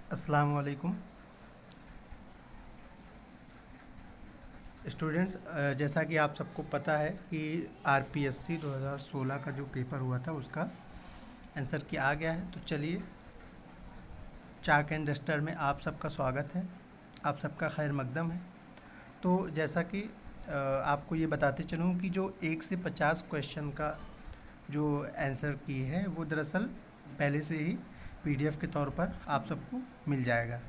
अस्सलाम वालेकुम स्टूडेंट्स। जैसा कि आप सबको पता है कि आरपीएससी 2016 का जो पेपर हुआ था उसका आंसर की आ गया है। तो चलिए, चाक एंड डस्टर में आप सबका स्वागत है, आप सबका खैर मकदम है। तो जैसा कि आपको ये बताते चलूँ कि जो 1 से 50 क्वेश्चन का जो आंसर की है वो दरअसल पहले से ही पीडीएफ के तौर पर आप सबको मिल जाएगा।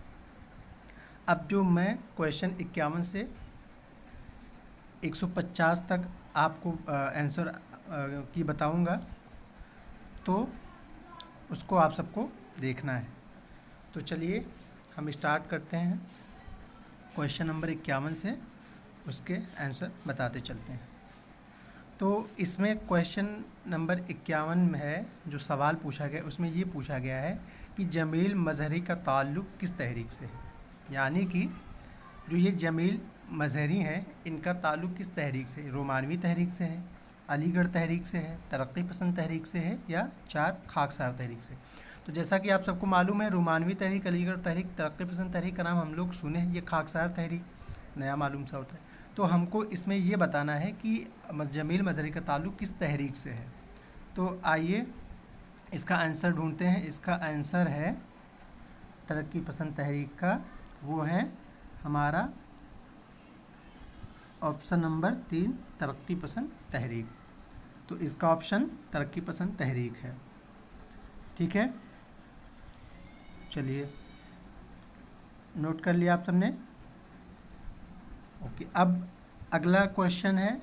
अब जो मैं क्वेश्चन 51 से 150 तक आपको आंसर की बताऊंगा, तो उसको आप सबको देखना है। तो चलिए हम स्टार्ट करते हैं क्वेश्चन नंबर 51 से, उसके आंसर बताते चलते हैं। तो इसमें क्वेश्चन नंबर 51 में है जो सवाल पूछा गया, उसमें ये पूछा गया है कि जमील मजहरी का ताल्लुक़ किस तहरीक से है। यानी कि जो ये जमील मजहरी हैं इनका ताल्लुक़ किस तहरीक से, रोमानवी तहरीक से है, अलीगढ़ तहरीक से है, तरक्की पसंद तहरीक से है, या चार खाकसार तहरीक से। तो जैसा कि आप सबको मालूम है, रोमानवी तहरीक, अलीगढ़ तहरीक, तरक्की पसंद तहरीक का नाम हम लोग सुने हैं, ये खाकसार तहरीक नया मालूम सा होता है। तो हमको इसमें ये बताना है कि जमील मजहरी का ताल्लुक़ किस तहरीक से है। तो आइए इसका आंसर ढूंढते हैं। इसका आंसर है तरक्की पसंद तहरीक का, वो है हमारा ऑप्शन नंबर 3, तरक्की पसंद तहरीक। तो इसका ऑप्शन तरक्की पसंद तहरीक है। ठीक है, चलिए नोट कर लिया आप सबने। ओके, अब अगला क्वेश्चन है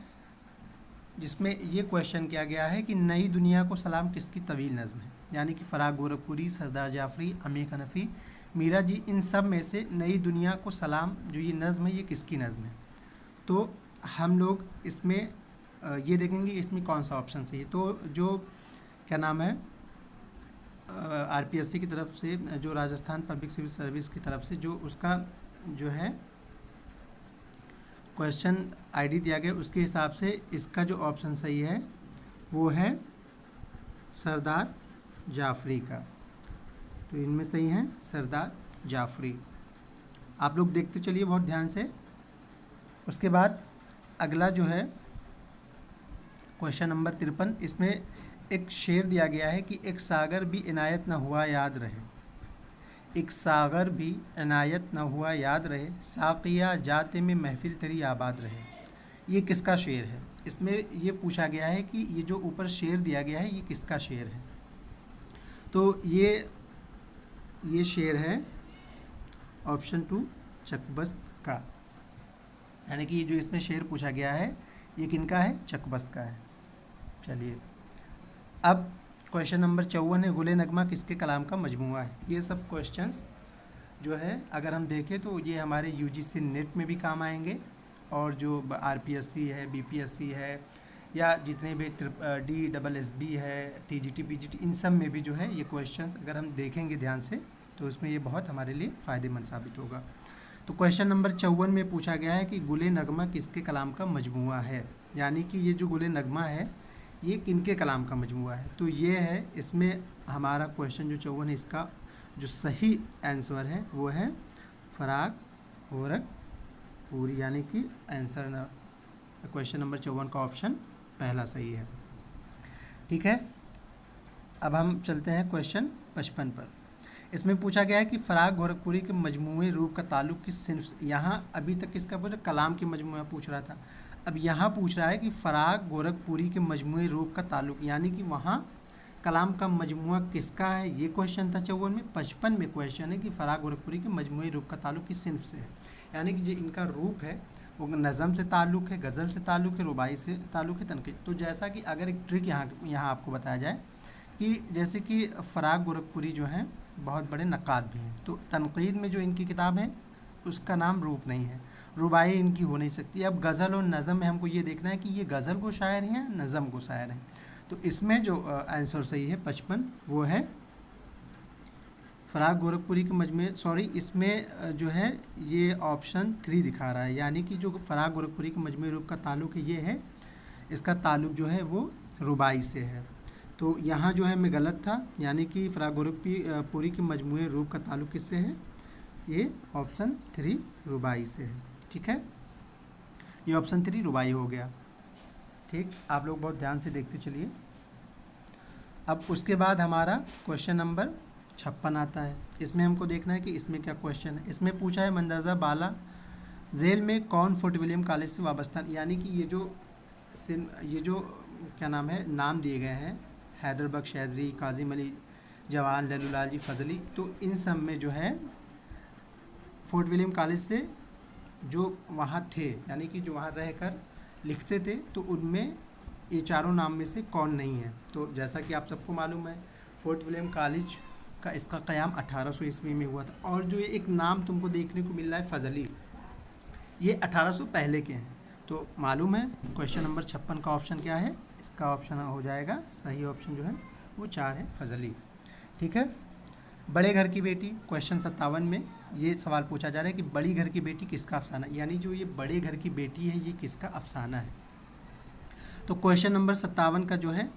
जिसमें ये क्वेश्चन किया गया है कि नई दुनिया को सलाम किसकी तवील नज़्म है। यानी कि फ़राग गोरखपुरी, सरदार जाफ़री, अमीर हनफ़ी, मीरा जी, इन सब में से नई दुनिया को सलाम जो ये नज़्म है ये किसकी नज़्म है। तो हम लोग इसमें ये देखेंगे इसमें कौन सा ऑप्शन सही है। तो जो क्या नाम है, आरपीएससी की तरफ से, जो राजस्थान पब्लिक सिविल सर्विस की तरफ से जो उसका जो है क्वेश्चन आईडी दिया गया, उसके हिसाब से इसका जो ऑप्शन सही है वो है सरदार जाफ़री का। तो इनमें सही है सरदार जाफ़री। आप लोग देखते चलिए बहुत ध्यान से। उसके बाद अगला जो है क्वेश्चन नंबर 53, इसमें एक शेर दिया गया है कि एक सागर भी इनायत न हुआ याद रहे, एक सागर भी इनायत न हुआ याद रहे, साक़िया जाते में महफिल तेरी आबाद रहे। ये किसका शेर है। इसमें ये पूछा गया है कि ये जो ऊपर शेर दिया गया है ये किसका शेर है। तो ये शेर है ऑप्शन 2, चकबस्त का। यानी कि जो इसमें शेर पूछा गया है ये किनका है, चकबस्त का है। चलिए, अब क्वेश्चन नंबर 54 है, गुले नगमा किसके कलाम का मजमूआ है। ये सब क्वेश्चंस जो है अगर हम देखें तो ये हमारे यूजीसी नेट में भी काम आएंगे, और जो आरपीएससी है, बीपीएससी है, या जितने भी DSSB है, टीजीटी, पीजीटी, इन सब में भी जो है ये क्वेश्चंस अगर हम देखेंगे ध्यान से तो इसमें ये बहुत हमारे लिए फ़ायदेमंद साबित होगा। तो क्वेश्चन नंबर 54 में पूछा गया है कि गुले नगमा किसके कलाम का मजमूआ है। यानी कि ये जो गुले नगमा है ये किनके कलाम का मजमूआ है। तो ये है, इसमें हमारा क्वेश्चन जो 54 है इसका जो सही आंसर है वो है फ़राग गोरखपुरी। यानी कि आंसर क्वेश्चन नंबर 54 का ऑप्शन पहला सही है। ठीक है, अब हम चलते हैं क्वेश्चन 55 पर। इसमें पूछा गया है कि फ़राग गोरखपुरी के मजमूए रूप का ताल्लुक़ किस सिन्फ से। यहाँ अभी तक किसका पूछा, कलाम के मजमूआ पूछ रहा था। अब यहाँ पूछ रहा है कि फ़राग गोरखपुरी के मजमूए रूप का ताल्लुक़, यानी कि वहाँ कलाम का मजमूआ किसका है, ये क्वेश्चन था 54 में। 55 में क्वेश्चन है कि फ़राग गोरखपुरी के मजमूए रूप का ताल्लुक़ किस सिन्फ से है। यानी कि जो इनका रूप है वो नज़म से ताल्लुक़ है, गज़ल से ताल्लुक़ है, रुबाई से ताल्लुक़ है, तनक़ीद। तो जैसा कि अगर एक ट्रिक यहाँ आपको बताया जाए कि जैसे कि फ़राग गोरखपुरी जो हैं बहुत बड़े नक्काद भी हैं, तो तनक़ीद में जो इनकी किताब है उसका नाम रूप नहीं है, रुबाई इनकी हो नहीं सकती। अब गज़ल और नज़म में हमको ये देखना है कि ये गज़ल को शायर हैं या नज़म को शायर हैं। तो इसमें जो आंसर सही है 55, वो है फ़राग गोरखपुरी के मजमूए, सॉरी इसमें जो है ये ऑप्शन 3 दिखा रहा है। यानी कि जो फ़राग गोरखपुरी के मजमूए रूप का ताल्लुक़ है ये है, इसका ताल्लुक़ जो है वो रुबाई से है। तो यहाँ जो है मैं गलत था, यानी कि फरागोरखपुरी के मजमूए रूप का ताल्लुक़ किससे है? ये ऑप्शन 3 रुबाई से है। ठीक है, ये ऑप्शन 3 रुबाई हो गया। ठीक, आप लोग बहुत ध्यान से देखते चलिए। अब उसके बाद हमारा क्वेश्चन नंबर 56 आता है। इसमें हमको देखना है कि इसमें क्या क्वेश्चन है। इसमें पूछा है मंदरजा बाला झेल में कौन फोर्ट विलियम कॉलेज से वाबस्ता, यानी कि ये जो क्या नाम है, नाम दिए गए हैं, हैदर बख्श हैदरी, काजिम अली जवान, लल्लूलाल जी फजली, तो इन सब में जो है फोर्ट विलियम कॉलेज से जो वहाँ थे, यानी कि जो वहाँ रहकर लिखते थे, तो उनमें ये चारों नाम में से कौन नहीं है। तो जैसा कि आप सबको मालूम है, फोर्ट विलियम कॉलेज का इसका क़याम 1800 ईस्वी में हुआ था। और जो ये एक नाम तुमको देखने को मिल रहा है फजली, ये 1800 पहले के हैं। तो मालूम है क्वेश्चन नंबर 56 का ऑप्शन क्या है? इसका ऑप्शन हो जाएगा, सही ऑप्शन जो है वो 4 है, फजली। ठीक है, बड़े घर की बेटी, क्वेश्चन 57 में ये सवाल पूछा जा रहा है कि बड़ी घर की बेटी किसका अफसाना, यानी जो ये बड़े घर की बेटी है ये किसका अफसाना है। तो क्वेश्चन नंबर 57 का जो है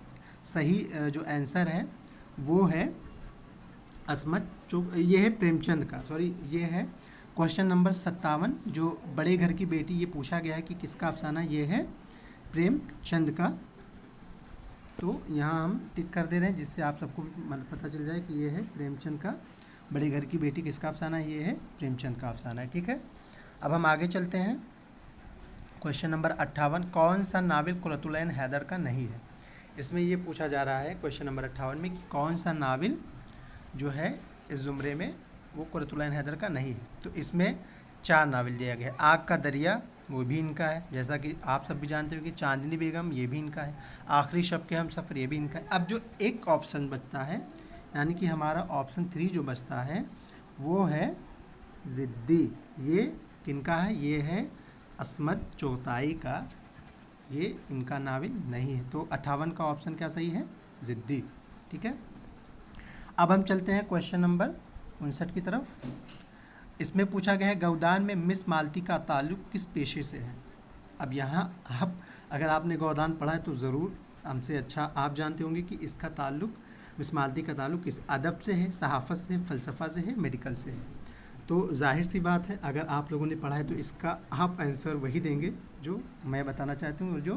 सही जो आंसर है वो है ये है प्रेमचंद का, सॉरी ये है क्वेश्चन नंबर 57, जो बड़े घर की बेटी ये पूछा गया है कि किसका अफसाना, ये है प्रेमचंद का। तो यहाँ हम टिक कर दे रहे हैं जिससे आप सबको पता चल जाए कि ये है प्रेमचंद का, बड़े घर की बेटी किसका अफसाना है, ये है प्रेमचंद का अफसाना है। ठीक है, अब हम आगे चलते हैं। क्वेश्चन नंबर 58, कौन सा नावल कुरतुलैन हैदर का नहीं है। इसमें ये पूछा जा रहा है क्वेश्चन नंबर 58 में कि कौन सा नावल जो है इस ज़ुमरे में वो कुरतुलैन हैदर का नहीं है। तो इसमें 4 नावल दिया गया है। आग का दरिया वो भी इनका है, जैसा कि आप सब भी जानते हो कि चांदनी बेगम ये भी इनका है, आखिरी शब के हम सफ़र ये भी इनका है। अब जो एक ऑप्शन बचता है, यानी कि हमारा ऑप्शन 3 जो बचता है वो है ज़िद्दी। ये किनका है? ये है असमत चोगताई का, ये इनका नावल नहीं है। तो 58 का ऑप्शन क्या सही है? ज़िद्दी। ठीक है, अब हम चलते हैं क्वेश्चन नंबर 59 की तरफ। इसमें पूछा गया है गौदान में मिस मालती का ताल्लुक़ किस पेशे से है। अब यहाँ आप अगर आपने गौदान पढ़ा है तो ज़रूर हमसे अच्छा आप जानते होंगे कि इसका ताल्लुक़, मिस मालती का ताल्लुक़ किस अदब से है, सहाफ़त से है, फ़लसफ़ा से है, मेडिकल से है। तो जाहिर सी बात है अगर आप लोगों ने पढ़ा है तो इसका आप आंसर वही देंगे जो मैं बताना चाहती हूँ और जो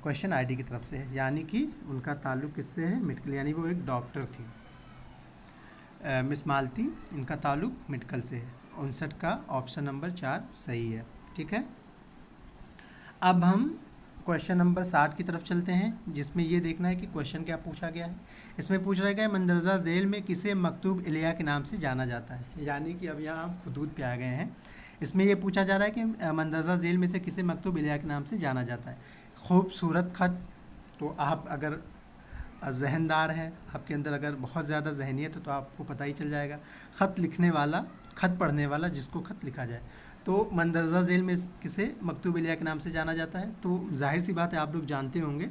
क्वेश्चन आईडी की तरफ से है, यानी कि उनका ताल्लुक़ किससे है? मेडिकल, यानी वो एक डॉक्टर थी। मिस मालती, इनका ताल्लुक़ मेडिकल से है। 59 का ऑप्शन नंबर 4 सही है। ठीक है, अब हम क्वेश्चन नंबर 60 की तरफ चलते हैं, जिसमें ये देखना है कि क्वेश्चन क्या पूछा गया है। इसमें पूछ रहा है मंदरजा झेल में किसे मकतूब इलिया के नाम से जाना जाता है, यानी कि अब यहाँ हम खुदूद पे आ गए हैं। इसमें ये पूछा जा रहा है कि मंदरजा झेल में से किसे मकतूब इलिया के नाम से जाना जाता है। खूबसूरत ख़त, तो आप अगर जहनदार हैं, आपके अंदर अगर बहुत ज़्यादा जहनियत है तो आपको पता ही चल जाएगा। ख़त लिखने वाला, ख़त पढ़ने वाला, जिसको ख़त लिखा जाए। तो मंदरजा झेल में किसे मकतूब इलिया के नाम से जाना जाता है, तो जाहिर सी बात है आप लोग जानते होंगे।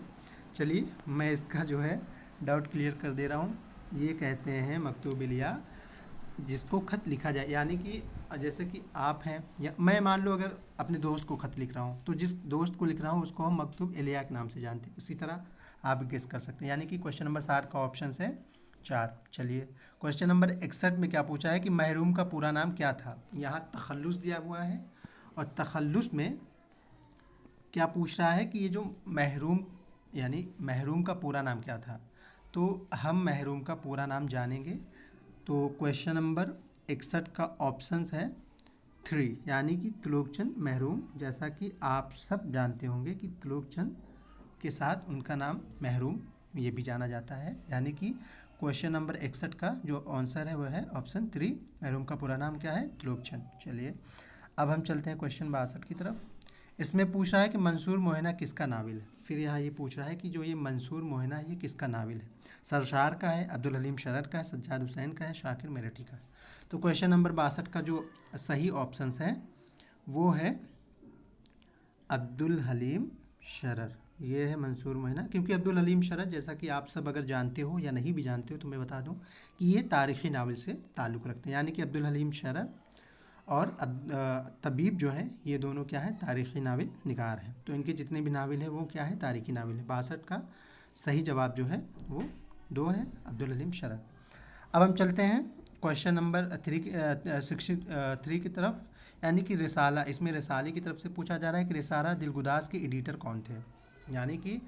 चलिए मैं इसका जो है डाउट क्लियर कर दे रहा हूँ। ये कहते हैं मकतूब इलिया जिसको ख़त लिखा जाए, यानी कि जैसे कि आप हैं या मैं मान लो अगर अपने दोस्त को ख़त लिख रहा हूँ तो जिस दोस्त को लिख रहा हूँ उसको हम मकतूब इलिया के नाम से जानते हैं। उसी तरह आप गेस कर सकते हैं, यानी कि क्वेश्चन नंबर 60 का ऑप्शन है 4। चलिए क्वेश्चन नंबर 61 में क्या पूछा है कि महरूम का पूरा नाम क्या था। यहाँ तखल्लुस दिया हुआ है और तखल्लुस में क्या पूछ रहा है कि ये जो महरूम, यानी महरूम का पूरा नाम क्या था। तो हम महरूम का पूरा नाम जानेंगे। तो क्वेश्चन नंबर 61 का ऑप्शन है 3, यानी कि त्रिलोकचंद महरूम। जैसा कि आप सब जानते होंगे कि त्रिलोकचंद के साथ उनका नाम महरूम ये भी जाना जाता है, यानी कि क्वेश्चन नंबर 61 का जो आंसर है वह है ऑप्शन 3, महरूम का पूरा नाम क्या है? त्रिलोकचंद। चलिए अब हम चलते हैं क्वेश्चन 62 की तरफ। इसमें पूछ रहा है कि मंसूर मोहना किसका नावल है। फिर यहाँ ये पूछ रहा है कि जो ये मंसूर मोहना है ये किसका नावल है। सरशार का है, अब्दुल हलीम शरर का है, सज्जाद हुसैन का है, शाकिर मेरठी का है। तो क्वेश्चन नंबर 62 का जो सही ऑप्शन है वो है अब्दुल हलीम शरर। ये है मंसूर मोहना, क्योंकि अब्दुल हलीम शरर जैसा कि आप सब अगर जानते हो या नहीं भी जानते हो तो मैं बता दूं कि ये तारीख़ी नावल से ताल्लुक़ रखते हैं, यानी कि अब्दुल हलीम शरर और तबीब जो है ये दोनों क्या है? तारीख़ी नावल निगार हैं। तो इनके जितने भी नावल हैं वो क्या है? तारीख़ी नावल है। 62 का सही जवाब जो है वो 2 है अब्दुल हलीम शरर। अब हम चलते हैं क्वेश्चन नंबर 63 की तरफ, यानी कि रिसाला। इसमें रिसाले की तरफ से पूछा जा रहा है कि रिसाला दिलगुदास के एडिटर कौन थे। यानी कि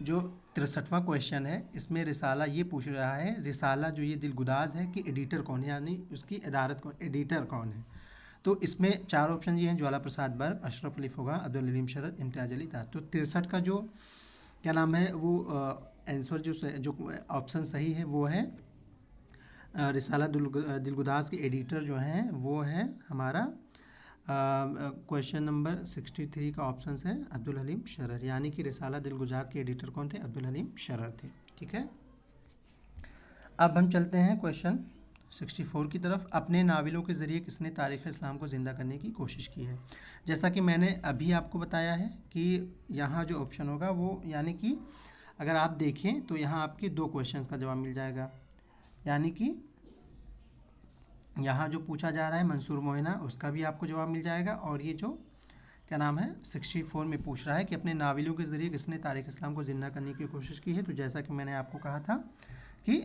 जो 63वां क्वेश्चन है इसमें रिसाला ये पूछ रहा है, रिसाला जो ये दिलगुदास है कि एडिटर कौन है, यानी उसकी इदारत कौन, एडिटर कौन है। तो इसमें 4 ऑप्शन ये हैं, ज्वाला प्रसाद बर्क, अशरफ अली फ़ुगा, अब्दुल हलीम शरर, इम्तियाज़ अली ताज। तो 63 का जो क्या नाम है वो आंसर जो ऑप्शन सही है वो है रिसाला दिलगुदास के एडिटर जो हैं वो है हमारा क्वेश्चन नंबर 63 का ऑप्शन है अब्दुल हलीम शरर, यानी कि रिसाला दिलगुदास के एडिटर कौन थे, अब्दुल हलीम शरर थे। ठीक है, अब हम चलते हैं क्वेश्चन 64 की तरफ। अपने नावलों के ज़रिए किसने तारीख़ इस्लाम को ज़िंदा करने की कोशिश की है। जैसा कि मैंने अभी आपको बताया है कि यहाँ जो ऑप्शन होगा वो, यानी कि अगर आप देखें तो यहाँ आपके 2 क्वेश्चंस का जवाब मिल जाएगा। यानी कि यहाँ जो पूछा जा रहा है मंसूर मोहिना, उसका भी आपको जवाब मिल जाएगा, और ये जो क्या नाम है 64 में पूछ रहा है कि अपने नावलों के ज़रिए किसने तारीख़ इस्लाम को ज़िंदा करने की कोशिश की है। तो जैसा कि मैंने आपको कहा था कि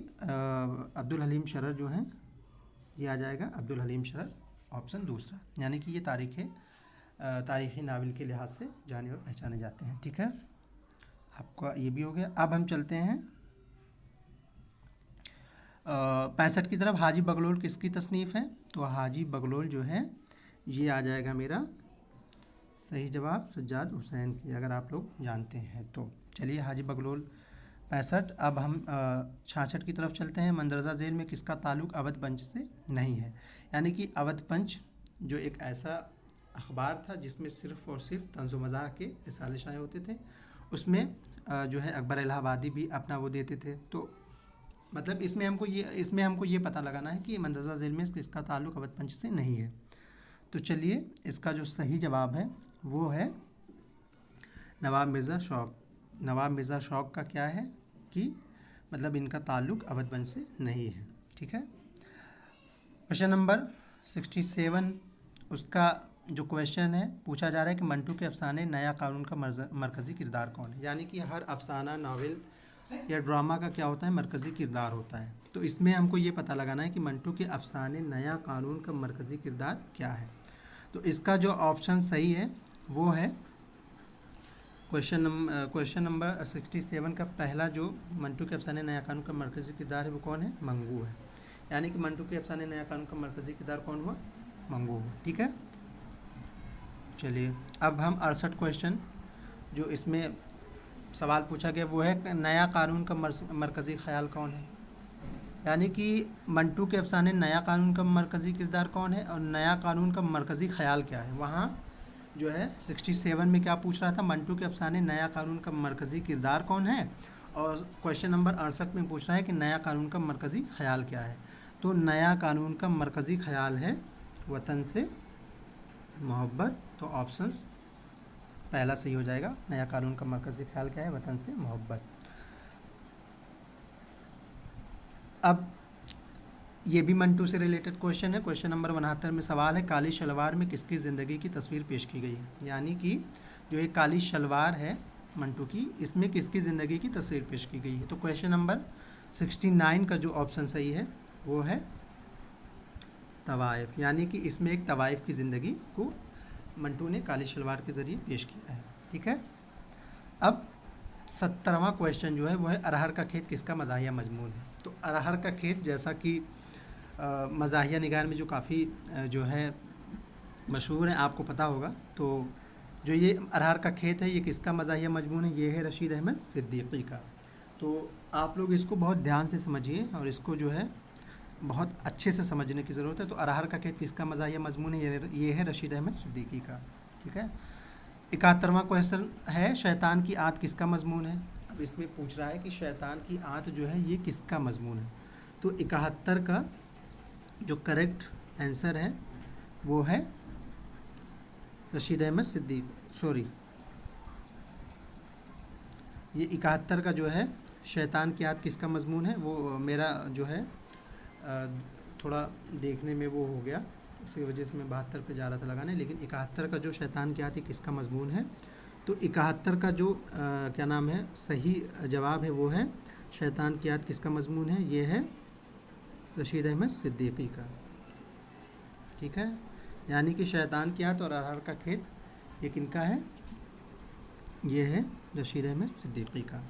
अब्दुल हलीम शरर जो हैं, ये आ जाएगा अब्दुल हलीम शरर ऑप्शन दूसरा, यानी कि ये तारीख़ी नावल के लिहाज से जाने और पहचाने जाते हैं। ठीक है, आपका ये भी हो गया। अब हम चलते हैं 65 की तरफ। हाजी बगलोल किसकी तसनीफ़ है। तो हाजी बगलोल जो है ये आ जाएगा मेरा सही जवाब सज्जाद हुसैन की, अगर आप लोग जानते हैं तो। चलिए हाजी बगलोल 65। अब हम 66 की तरफ चलते हैं। मंदरजा झेल में किसका ताल्लुक़ अवध पंच से नहीं है। यानी कि अवध पंच जो एक ऐसा अखबार था जिसमें सिर्फ़ और सिर्फ तंज़ो मज़ाह के रिसाले शाये होते थे, उसमें जो है अकबर इलाहाबादी भी अपना वो देते थे। तो मतलब इसमें हमको ये पता लगाना है कि मंदरजा झेल में किसका ताल्लुक़ अवध पंच से नहीं है। तो चलिए इसका जो सही जवाब है वो है नवाब मिर्ज़ा शौक़। नवाब मिर्ज़ा शौक़ का क्या है कि मतलब इनका ताल्लुक़ अवध वंश से नहीं है। ठीक है, क्वेश्चन नंबर 67, उसका जो क्वेश्चन है पूछा जा रहा है कि मंटू के अफसाने नया कानून का मरकज़ी किरदार कौन है। यानी कि हर अफसाना, नावल या ड्रामा का क्या होता है, मरकज़ी किरदार होता है। तो इसमें हमको ये पता लगाना है कि मंटू के अफसाने नया कानून का मरकज़ी किरदार क्या है। तो इसका जो ऑप्शन सही है वो है क्वेश्चन नंबर 67 का पहला, जो मंटू के अफसाने नया कानून का मरकज़ी किरदार है वो कौन है, मंगू है। यानी कि मंटू के अफसाने नया कानून का मरकज़ी किरदार कौन हुआ, मंगू हुआ। ठीक है, चलिए अब हम 68 क्वेश्चन जो इसमें सवाल पूछा गया वो है नया कानून का मरकज़ी ख्याल कौन है। यानी कि मंटू के अफसाने नया कानून का मरकज़ी किरदार कौन है और नया कानून का मरकज़ी ख्याल क्या है। वहाँ जो है 67 में क्या पूछ रहा था, मंटू के अफसाने नया कानून का मरकज़ी किरदार कौन है, और क्वेश्चन नंबर 68 में पूछ रहा है कि नया कानून का मरकज़ी ख्याल क्या है। तो नया कानून का मरकज़ी ख्याल है वतन से मोहब्बत। तो ऑप्शन पहला सही हो जाएगा, नया कानून का मरकज़ी ख्याल क्या है, वतन से मोहब्बत। अब ये भी मंटू से रिलेटेड क्वेश्चन है। क्वेश्चन नंबर 69 में सवाल है काली शलवार में किसकी ज़िंदगी की तस्वीर पेश की गई है। यानी कि जो ये काली शलवार है मंटू की, इसमें किसकी ज़िंदगी की तस्वीर पेश की गई है। तो क्वेश्चन नंबर 69 का जो ऑप्शन सही है वो है तवाइफ। यानी कि इसमें एक तवाइफ की ज़िंदगी को मंटू ने काली शलवार के ज़रिए पेश किया है। ठीक है, अब 70वां क्वेश्चन जो है वो है अरहर का खेत किसका मज़ाहिया मजमून है। तो अरहर का खेत जैसा कि मज़ाहिया निगार में जो काफ़ी जो है मशहूर है, आपको पता होगा। तो जो ये अरहर का खेत है ये किसका मज़ाहिया मजमून है, ये है रशीद अहमद सिद्दीकी का। तो आप लोग इसको बहुत ध्यान से समझिए और इसको जो है बहुत अच्छे से समझने की ज़रूरत है। तो अरहर का खेत किसका मज़ाहिया मजमून है, ये है रशीद अहमद सिद्दीकी का। ठीक है, 71वां क्वेश्चन है शैतान की आंत किसका मजमून है। अब इसमें पूछ रहा है कि शैतान की आंत जो है ये किसका मजमून है। तो 71 का जो करेक्ट आंसर है वो है रशीद अहमद सिद्दीकी, सॉरी ये 71 का जो है शैतान की आंत किसका मजमून है, वो मेरा जो है थोड़ा देखने में वो हो गया, इसी वजह से मैं 72 पे जा रहा था लगाने। लेकिन 71 का जो शैतान की आंत किसका मजमून है, तो 71 का जो क्या नाम है सही जवाब है वो है शैतान की याद किसका मजमून है? ये है रशीद अहमद सिद्दीकी का। ठीक है, यानी कि शैतान की याद और अरहर का खेत ये किनका है? ये है रशीद अहमद सिद्दीकी का।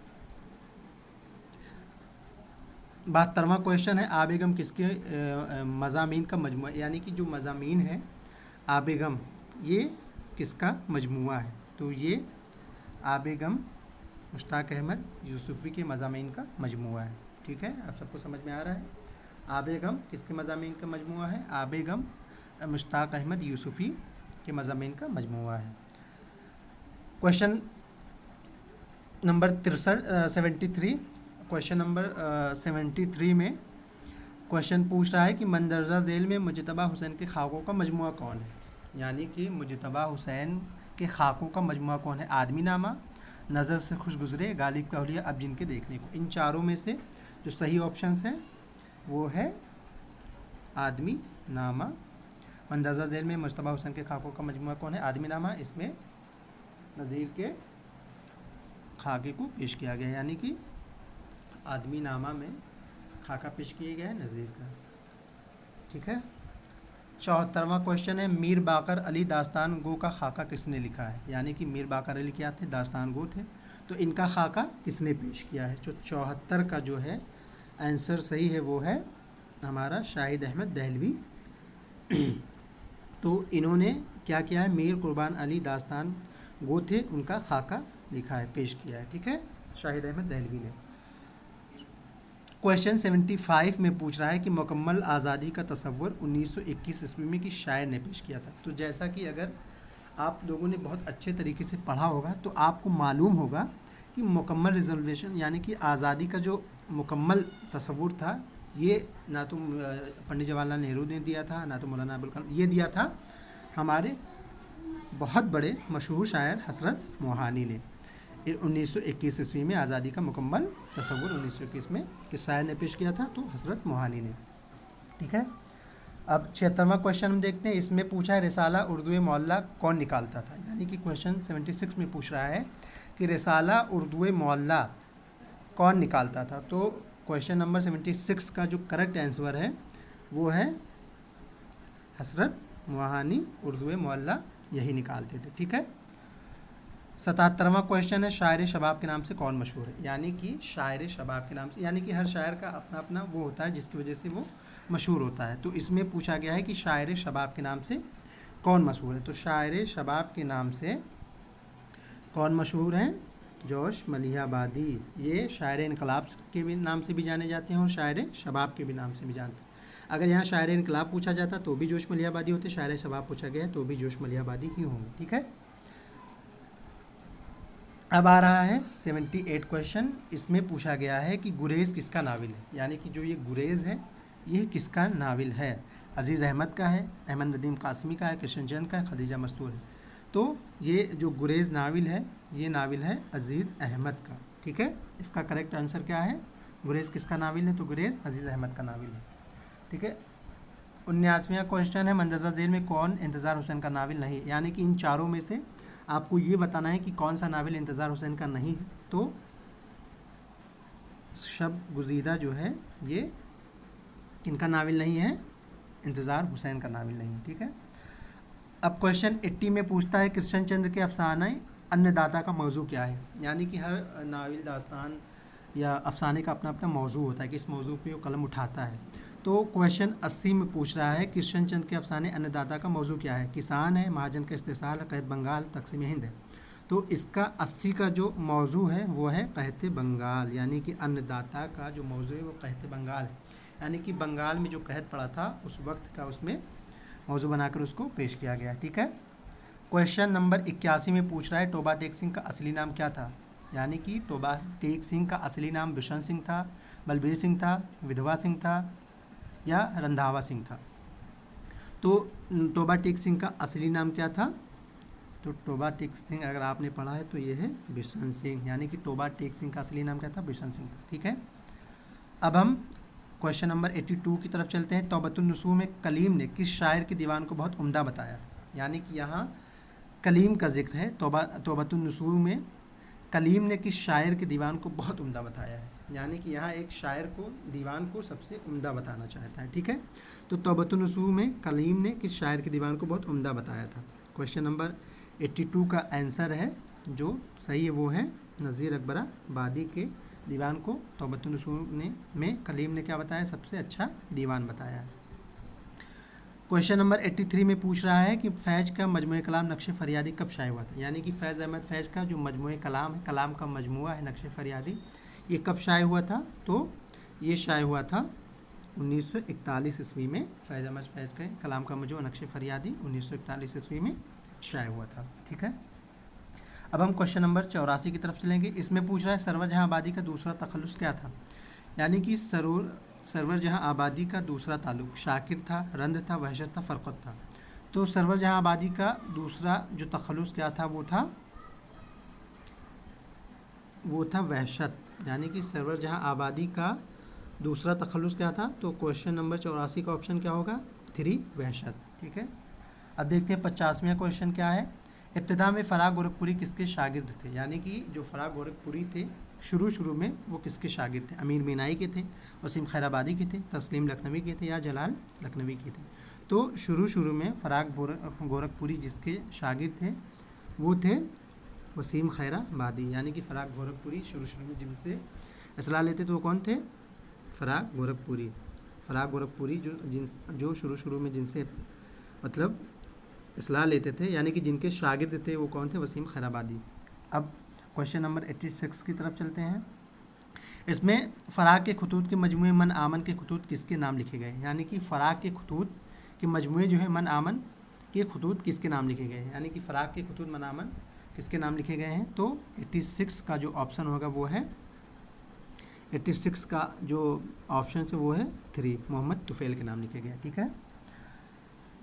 72वां क्वेश्चन है आबेगम किसके मज़ामीन का मजमुआ, यानी कि जो मज़ामीन है आबेगम ये किसका मजमुआ है? तो ये आबेगम मुश्ताक अहमद यूसुफ़ी के मज़ामीन का मजमुआ है। ठीक है, आप सबको समझ में आ रहा है? आबेगम किसके मज़ामीन का मजमुआ है? आबेगम मुश्ताक अहमद यूसुफ़ी के मज़ामीन का मजमुआ है। क्वेश्चन नंबर 73 क्वेश्चन नंबर 73 में क्वेश्चन पूछ रहा है कि मंदरजा झैल में मुजतबा हुसैन के खाकों का मजमुआ कौन है? यानी कि मुजतबा हुसैन के खाकों का मजमुआ कौन है? आदमी नामा, नज़र से खुश गुजरे, गालिब का हुलिया, अब जिनके देखने को। इन चारों में से जो सही ऑप्शंस हैं वो है आदमी नामा। मंदरजा झैल में मुजतबा हुसैन के खाकों का मजमुआ कौन है? आदमी नामा। इसमें नज़ीर के खाके को पेश किया गया है, यानी कि आदमी नामा में खाका पेश किया गया है नज़ीर का। ठीक है, 74वां क्वेश्चन है मीर बाकर अली दास्तान गो का खाका किसने लिखा है? यानी कि मीर बाकर अली क्या थे? दास्तान गो थे। तो इनका खाका किसने पेश किया है? जो 74 का जो है आंसर सही है वो है हमारा शाहिद अहमद दहलवी। तो इन्होंने क्या किया है? मीर कुर्बान अली दास्तान गो थे, उनका खाका लिखा है, पेश किया है। ठीक है, शाहिद अहमद दहलवी ने। क्वेश्चन 75 में पूछ रहा है कि मुकम्मल आज़ादी का तसव्वुर 1921 ईस्वी में किस शायर ने पेश किया था? तो जैसा कि अगर आप लोगों ने बहुत अच्छे तरीके से पढ़ा होगा तो आपको मालूम होगा कि मुकम्मल रिजर्वेशन यानी कि आज़ादी का जो मुकम्मल तसव्वुर था ये ना तो पंडित जवाहरलाल नेहरू ने दिया था, ना तो मौलाना अबुल कलाम, ये दिया था हमारे बहुत बड़े मशहूर शायर हज़रत मोहानी ने। 1921 ईस्वी में आज़ादी का मुकम्मल तसव्वुर 1921 में किस शायर ने पेश किया था? तो हज़रत मोहानी ने। ठीक है, अब 76वां क्वेश्चन हम देखते हैं। इसमें पूछा है रिसाला उर्दू मोहल्ला कौन निकालता था? यानी कि क्वेश्चन 76 में पूछ रहा है कि रिसाला उर्दू मोहल्ला कौन निकालता था? तो क्वेश्चन नंबर 76 का जो करेक्ट आंसर है वो है हज़रत मोहानी उर्दू मोहल्ला यही निकालते थे। ठीक है, 77वां क्वेश्चन है शायर शबाब के नाम से कौन मशहूर है? यानी कि शायर शबाब के नाम से, यानी कि हर शायर का अपना अपना वो होता है जिसकी वजह से वो मशहूर होता है। तो इसमें पूछा गया है कि शायर शबाब के नाम से कौन मशहूर है? तो शायर शबाब के नाम से कौन मशहूर हैं? जोश मलिहाबादी, ये शायर इनकलाब के भी नाम से भी जाने जाते हैं और शायर शबाब के भी नाम से भी जानते हैं। अगर यहाँ शायर इनकलाब पूछा जाता तो भी जोश मलिहाबादी होते, शायर शबाब पूछा गया तो भी जोश मलिहाबादी ही होंगे। ठीक है, अब आ रहा है 78 क्वेश्चन। इसमें पूछा गया है कि गुरेज़ किसका नावल है? यानी कि जो ये गुरेज़ है ये किसका नावल है? अज़ीज़ अहमद का है, अहमद नदीम कासमी का है, कृष्ण चंद का है, खदीजा मस्तूर है। तो ये जो गुरेज़ नावल है ये नावल है अज़ीज़ अहमद का। ठीक है, इसका करेक्ट आंसर क्या है? गुरेज़ किसका नावल है? तो गुरेज़ अज़ीज़ अहमद का नावल है। ठीक है, 79वां क्वेश्चन है मंदरजा झैल में कौन इंतज़ार हुसैन का नावल नहीं? यानी कि इन चारों में से आपको ये बताना है कि कौन सा नावल इंतज़ार हुसैन का नहीं है। तो शब गुज़ीदा जो है ये किनका नावल नहीं है? इंतज़ार हुसैन का नावल नहीं है। ठीक है, अब क्वेश्चन 80 में पूछता है कृष्ण चंद्र के अफसाने अन्नदाता का मौजू क्या है? यानी कि हर नावल दास्तान या अफसाने का अपना अपना मौजू होता है कि इस मौजू पे वो कलम उठाता है। तो क्वेश्चन 80 में पूछ रहा है कृष्ण चंद्र के अफसाने अन्नदाता का मौजू क्या है? किसान है, महाजन का इस्तेसाल है, कहत बंगाल, तकसीम हिंद है। तो इसका 80 का जो मौजू है वो है कहत बंगाल, यानी कि अन्नदाता का जो मौजू है वो कहत बंगाल है। यानी कि बंगाल में जो कहत पड़ा था उस वक्त का उसमें मौजू बनाकर उसको पेश किया गया। ठीक है, क्वेश्चन नंबर 81 में पूछ रहा है टोबा टेक सिंह का असली नाम क्या था? यानी कि टोबा टेक सिंह का असली नाम बिशन सिंह था, बलबीर सिंह था, विधवा सिंह था या रंधावा सिंह था? तो टोबा टेक सिंह का असली नाम क्या था? तो टोबा टेक सिंह अगर आपने पढ़ा है तो ये है बिशन सिंह, यानी कि टोबा टेक सिंह का असली नाम क्या था? बिशन सिंह था। ठीक है, अब हम क्वेश्चन नंबर 82 की तरफ चलते हैं। तौबतुन नुसूह में कलीम ने किस शायर के दीवान को बहुत उम्दा बताया था? यानी कि यहाँ कलीम का जिक्र है। तौबतुन नुसूह में कलीम ने किस शायर के दीवान को बहुत उम्दा बताया है? यानी कि यहाँ एक शायर को, दीवान को सबसे उम्दा बताना चाहता है। ठीक है, तो तौबतुन्नसूह में कलीम ने किस शायर के दीवान को बहुत उम्दा बताया था। क्वेश्चन नंबर 82 का आंसर है, जो सही है वो है नज़ीर अकबराबादी के दीवान को तौबतुन्नसूह ने में कलीम ने क्या बताया, सबसे अच्छा दीवान बताया है। क्वेश्चन नंबर 83 में पूछ रहा है कि फैज़ का मजमूए कलाम नक्श फरियादी कब शाये हुआ था। यानी कि फैज़ अहमद फैज़ का जो मजमूए कलाम है, कलाम का मजमूआ है नक्श फरियादी, ये कब शाये हुआ था। तो ये शाये हुआ था 1941 ईस्वी में। फैज़ अहमद फैज़ के कलाम का मजमूआ नक्श फरियादी 1941 ईस्वी में शाये हुआ था। ठीक है, अब हम क्वेश्चन नंबर 84 की तरफ चलेंगे। इसमें पूछ रहा है सरवर जहाँ आबादी का दूसरा तखल्लुस क्या था। यानी कि सरवर जहाँ आबादी का दूसरा ताल्लुक शाकिर था, रंद था, वहशत था, फ़रक़त था। तो सरवर जहाँ आबादी का दूसरा जो तखल्लुस क्या था, वो था वहशत। यानी कि सरवर जहाँ आबादी का दूसरा तखल्लुस क्या था, तो क्वेश्चन नंबर 84 का ऑप्शन क्या होगा, 3 वहशत। ठीक है, अब देखते हैं 50वां क्वेश्चन क्या है। इब्तिदा में फ़राग़ गोरखपुरी किसके शागिर्द थे। यानी कि जो फ़राग़ गोरखपुरी थे शुरू में वो किसके शागिर्द थे। अमीर मीनाई के थे, वसीम खैराबादी के थे, तस्लीम लखनवी के थे, या जलाल लखनवी के थे। तो शुरू में फ़राग़ गोरखपुरी जिसके शागिर्द थे वो थे वसीम खैराबादी। यानी कि फ़राग़ गोरखपुरी शुरू में जिनसे असलाह लेते थे वो कौन थे, फ़राग़ गोरखपुरी जो शुरू में जिनसे मतलब इसलाह लेते थे, यानी कि जिनके शागिर्द थे वो कौन थे, वसीम खैराबादी। अब क्वेश्चन नंबर 86 की तरफ चलते हैं। इसमें फ़राग़ के खतूत के मजमूए मन आमन के खतूत किसके नाम लिखे गए। यानी कि फ़राग़ के खतूत के मजमूए जो है मन आमन के खतूत किसके नाम लिखे गए हैं। यानी कि फ़राग़ के खतूत मन आमन किसके नाम लिखे गए हैं। तो 86 का जो ऑप्शन होगा वो है 86 का जो ऑप्शन है वो है 3, मोहम्मद तुफ़ैल के नाम लिखे गए। ठीक है,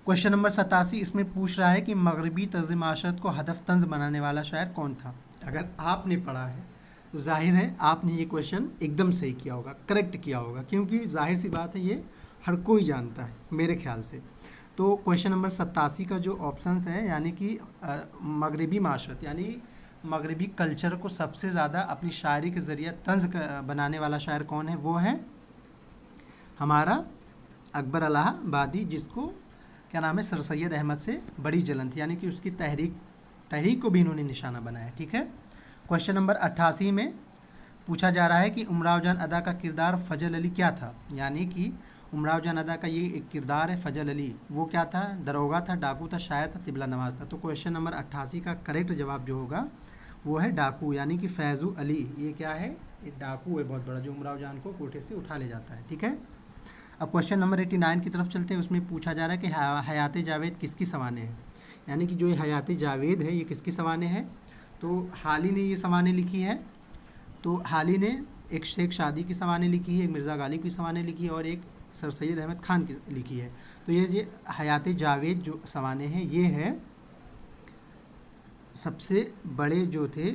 क्वेश्चन नंबर 87 इसमें पूछ रहा है कि मगरबी तर्ज़ माशरत को हदफ तंज बनाने वाला शायर कौन था। अगर आपने पढ़ा है तो जाहिर है आपने ये क्वेश्चन एकदम सही किया होगा, करेक्ट किया होगा, क्योंकि जाहिर सी बात है ये हर कोई जानता है मेरे ख्याल से। तो क्वेश्चन नंबर 87 का जो ऑप्शंस है, यानी कि मगरबी माशरत यानी मगरबी कल्चर को सबसे ज़्यादा अपनी शायरी के ज़रिए तंज बनाने वाला शायर कौन है, वो है हमारा अकबर इलाहाबादी, जिसको क्या नाम है, सर सैयद अहमद से बड़ी जलन थी। यानी कि उसकी तहरीक को भी इन्होंने निशाना बनाया। ठीक है, क्वेश्चन नंबर 88 में पूछा जा रहा है कि उमराव जान अदा का किरदार फ़जल अली क्या था। यानी कि उमराव जान अदा का ये एक किरदार है फ़जल अली, वो क्या था, दरोगा था, डाकू था, शायर था, तिबला नवाज था। तो क्वेश्चन नंबर 88 का करेक्ट जवाब जो होगा वो है डाकू, यानी कि फैज़ू अली। ये क्या है, ये डाकू है बहुत बड़ा, जो उमराव जान को कोठे से उठा ले जाता है। ठीक है, अब क्वेश्चन नंबर 89 की तरफ चलते हैं। उसमें पूछा जा रहा है कि हयात जावेद किसकी सवाने है। यानी कि जो ये हयात जावेद है ये किसकी सवाने है। तो हाली ने ये सवाने लिखी है। तो हाली ने एक शेख शादी की सवाने लिखी है, एक मिर्ज़ा गालिब की सवाने लिखी है, और एक सर सैयद अहमद खान की लिखी है। तो ये हयात जावेद जो सवाने हैं ये है सबसे बड़े जो थे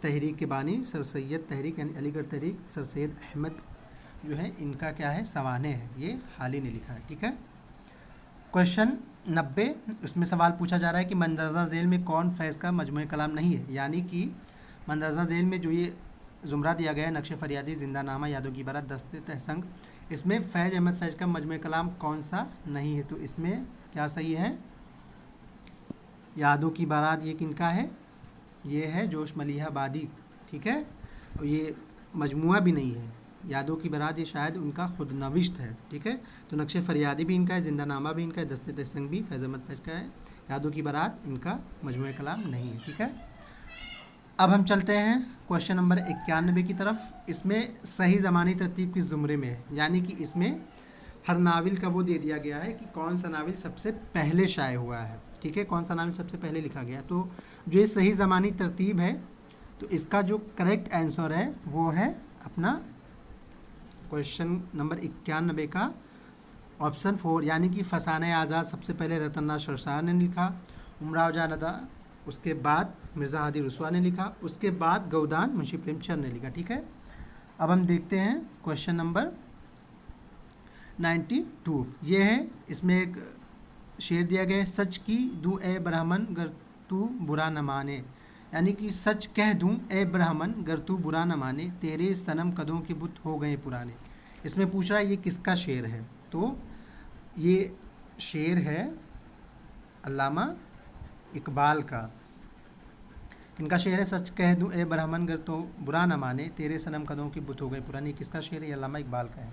तहरीक के बानी सर सैयद तहरीक यानी अलीगढ़ तहरीक सर सैयद अहमद जो है इनका क्या है, सवाने है, ये हाली ने लिखा है। ठीक है, क्वेश्चन 90 उसमें सवाल पूछा जा रहा है कि मंदरजा झेल में कौन फैज़ का मजमूए कलाम नहीं है। यानी कि मंदरजा झेल में जो ये ज़ुमरा दिया गया है, नक्श फरियादी, जिंदानामा, यादों की बारात, दस्ते तहसंग, इसमें फैज़ अहमद फैज़ का मजमूए कलाम कौन सा नहीं है। तो इसमें क्या सही है, यादों की बारात ये किनका है, ये है जोश मलिहाबादी। ठीक है, और ये मजमुआ भी नहीं है, यादों की बारात ये शायद उनका खुद नविश्त है। ठीक है, तो नक्श फरियादी भी इनका है, जिंदानामा भी इनका है, दस्ते तहसंग भी फैज़ अहमद फैज़ का है, यादों की बारात इनका मजमूए कलाम नहीं है। ठीक है, अब हम चलते हैं क्वेश्चन नंबर 91 की तरफ। इसमें सही ज़मानी तरतीब किस ज़ुमरे में है। यानी कि इसमें हर नावल का वो दे दिया गया है कि कौन सा नावल सबसे पहले शाये हुआ है। ठीक है, कौन सा नावल सबसे पहले लिखा गया। तो जो ये सही ज़मानी तरतीब है, तो इसका जो करेक्ट आंसर है वो है अपना क्वेश्चन नंबर 91 का ऑप्शन 4, यानी कि फसाने आज़ाद सबसे पहले रतनलाल शरशाह ने लिखा, उमराव जान अदा उसके बाद मिर्ज़ा हादी रुसवा ने लिखा, उसके बाद गौदान मुंशी प्रेमचंद ने लिखा। ठीक है, अब हम देखते हैं क्वेश्चन नंबर 92। ये है, इसमें एक शेर दिया गया है, सच की दू ए ब्राह्मण गर तू बुरा न माने। यानी कि सच कह दूं ए ब्राह्मण गर तू बुरा न माने, तेरे सनम कदों के बुत हो गए पुराने। इसमें पूछ रहा है ये किसका शेर है, तो ये शेर है अल्लामा इकबाल का। इनका शेर है सच कह दूं ए ब्राह्मण गर तो बुरा न माने, तेरे सनम कदों की बुत हो गए पुराने। किसका शेर है, ये अल्लामा इकबाल का है।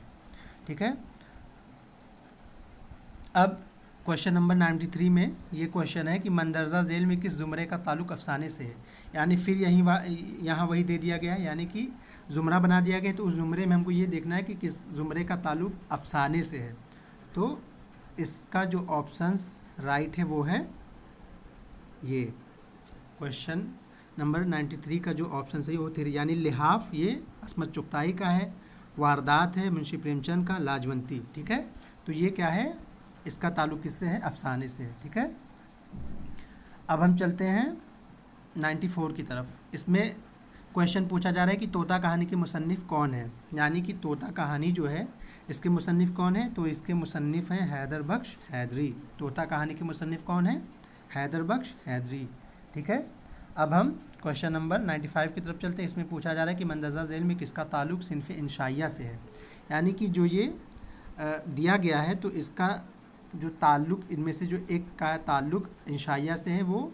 ठीक है, अब क्वेश्चन नंबर 93 में ये क्वेश्चन है कि मंदरजा झेल में किस ज़ुमरे का ताल्लुक़ अफसाने से है। यानी फिर यहाँ वही दे दिया गया है, यानी कि ज़ुमरा बना दिया गया, तो उस ज़ुमरे में हमको ये देखना है कि किस ज़ुमरे का ताल्लुक़ अफसाने से है। तो इसका जो ऑप्शंस राइट है वो है ये क्वेश्चन नंबर 93 का जो ऑप्शन सही वो थी, यानी लिहाफ ये अस्मत चुगताई का है, वारदात है मुंशी प्रेमचंद का, लाजवंती। ठीक है, तो ये क्या है, इसका ताल्लुक़ किससे है, अफसाने से है। ठीक है, अब हम चलते हैं 94 की तरफ। इसमें क्वेश्चन पूछा जा रहा है कि तोता कहानी के मुसन्निफ़ कौन है। यानी कि तोता कहानी जो है इसके मुसन्निफ़ कौन है, तो इसके मुसन्निफ़ हैं हैदर बख्श हैदरी। तोता कहानी के मुसन्निफ़ कौन है, हैदर बख्श हैदरी। ठीक है, अब हम क्वेश्चन नंबर 95 की तरफ चलते हैं। इसमें पूछा जा रहा है कि मंदरजा झेल में किसका ताल्लुक़ सिन्फ़ इंशाइया से है। यानी कि जो ये दिया गया है तो इसका जो ताल्लुक़, इनमें से जो एक का ताल्लुक़ इंशाइया से है, वो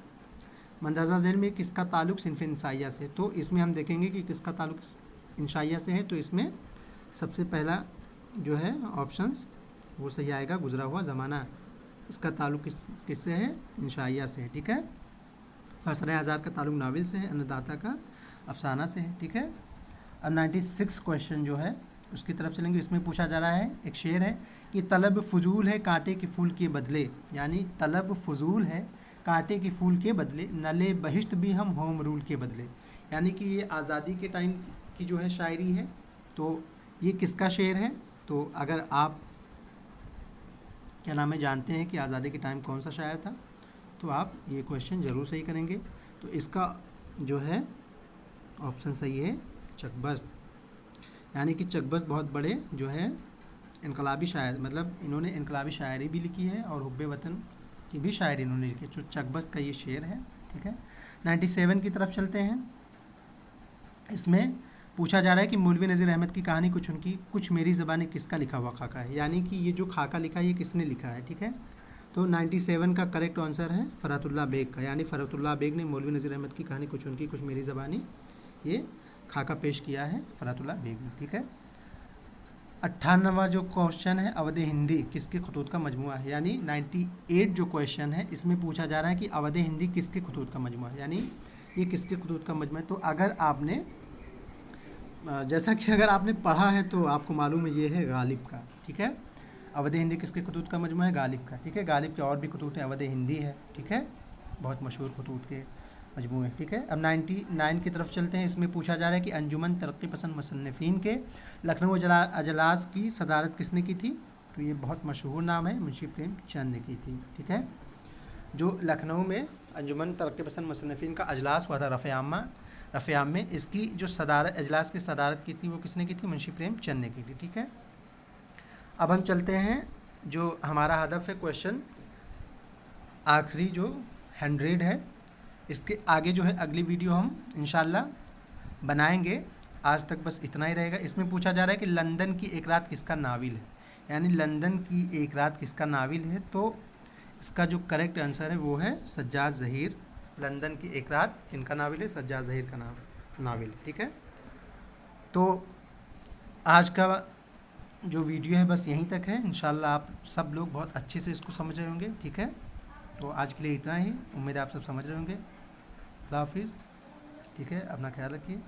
मंदरजा झेल में किसका ताल्लुक़ सिन्फ़ इंशाइया से। तो इसमें हम देखेंगे कि किसका ताल्लुक़ इंशाइया से है, तो इसमें सबसे पहला जो है ऑप्शंस वो सही आएगा, गुज़रा हुआ ज़माना। इसका ताल्लुक़ किससे है, इंशाइया से है। ठीक है, फसर आज़ाद का ताल्लुक़ नाविल से है, अन्नदाता का अफसाना से है। ठीक है, अब 96 क्वेश्चन जो है उसकी तरफ चलेंगे। इसमें पूछा जा रहा है, एक शेर है कि तलब फजूल है कांटे के फूल के बदले। यानी तलब फजूल है कांटे के फूल के बदले, नले बहिश्त भी हम होम रूल के बदले। यानी कि ये आज़ादी के टाइम की जो है शायरी है। तो ये किसका शेर है, तो अगर आप क्या नाम है जानते हैं कि आज़ादी के टाइम कौन सा शायर था, तो आप ये क्वेश्चन ज़रूर सही करेंगे। तो इसका जो है ऑप्शन सही है चकबस्त। यानी कि चकबस्त बहुत बड़े जो है इनकलाबी शायर, मतलब इन्होंने इनकलाबी शायरी भी लिखी है और हुब्बे वतन की भी शायरी इन्होंने लिखी है। तो चकबस्त का ये शेर है। ठीक है, 97 की तरफ चलते हैं। इसमें पूछा जा रहा है कि मौलवी नज़ीर अहमद की कहानी कुछ उनकी कुछ मेरी ज़बानी किसका लिखा हुआ खाका है। यानी कि ये जो खाका लिखा है ये किसने लिखा है। ठीक है, तो 97 का करेक्ट आंसर है फ़रहतुल्लाह बेग का। यानी फ़रहतुल्लाह बेग ने मौलवी नज़ीर अहमद की कहानी कुछ उनकी कुछ मेरी ज़बानी ये खाका पेश किया है फ़रहतुल्लाह बेग ने। ठीक है, 98वां जो क्वेश्चन है, अवध हिंदी किसके खतूत का मजमुआ है। यानी 98 जो क्वेश्चन है इसमें पूछा जा रहा है कि अवध हिंदी किसके खतूत का मजमुआ है। यानी ये किसके खतूत का मजमुआ है। तो अगर आपने जैसा कि अगर आपने पढ़ा है तो आपको मालूम है ये है गालिब का। ठीक है, अवध हिंदी किसके खतूत का मजमुआ है, गालिब का। ठीक है, गालिब के और भी खतूत हैं, अवध हिंदी है। ठीक है, बहुत मशहूर खतूत के मजमूए। ठीक है, अब 99 की तरफ चलते हैं। इसमें पूछा जा रहा है कि अंजुमन तरक्की पसंद मुसन्निफ़ीन के लखनऊ अजलास की सदारत किसने की थी। तो ये बहुत मशहूर नाम है, मुंशी प्रेमचंद ने की थी। ठीक है, जो लखनऊ में अंजुमन तरक्की पसंद मुसन्निफ़ीन का अजलास हुआ था रफ़े आम में, इसकी जो सदारत अजलास की सदारत की थी वो किसने की थी, मुंशी प्रेमचंद ने की थी। ठीक है, अब हम चलते हैं, जो हमारा हदफ है क्वेश्चन आखिरी जो 100 है, इसके आगे जो है अगली वीडियो हम इंशाल्लाह बनाएंगे। आज तक बस इतना ही रहेगा। इसमें पूछा जा रहा है कि लंदन की एक रात किसका नाविल है। यानी लंदन की एक रात किसका नाविल है, तो इसका जो करेक्ट आंसर है वो है सज्जाद ज़हीर। लंदन की एक रात किनका नाविल है, सज्जाद ज़हीर का नाविल। ठीक है, तो आज का जो वीडियो है बस यहीं तक है। इंशाल्लाह आप सब लोग बहुत अच्छे से इसको समझ रहे होंगे। ठीक है, तो आज के लिए इतना ही। उम्मीद है आप सब समझ रहे होंगे। अल्लाह हाफिज़। ठीक है, अपना ख्याल रखिए।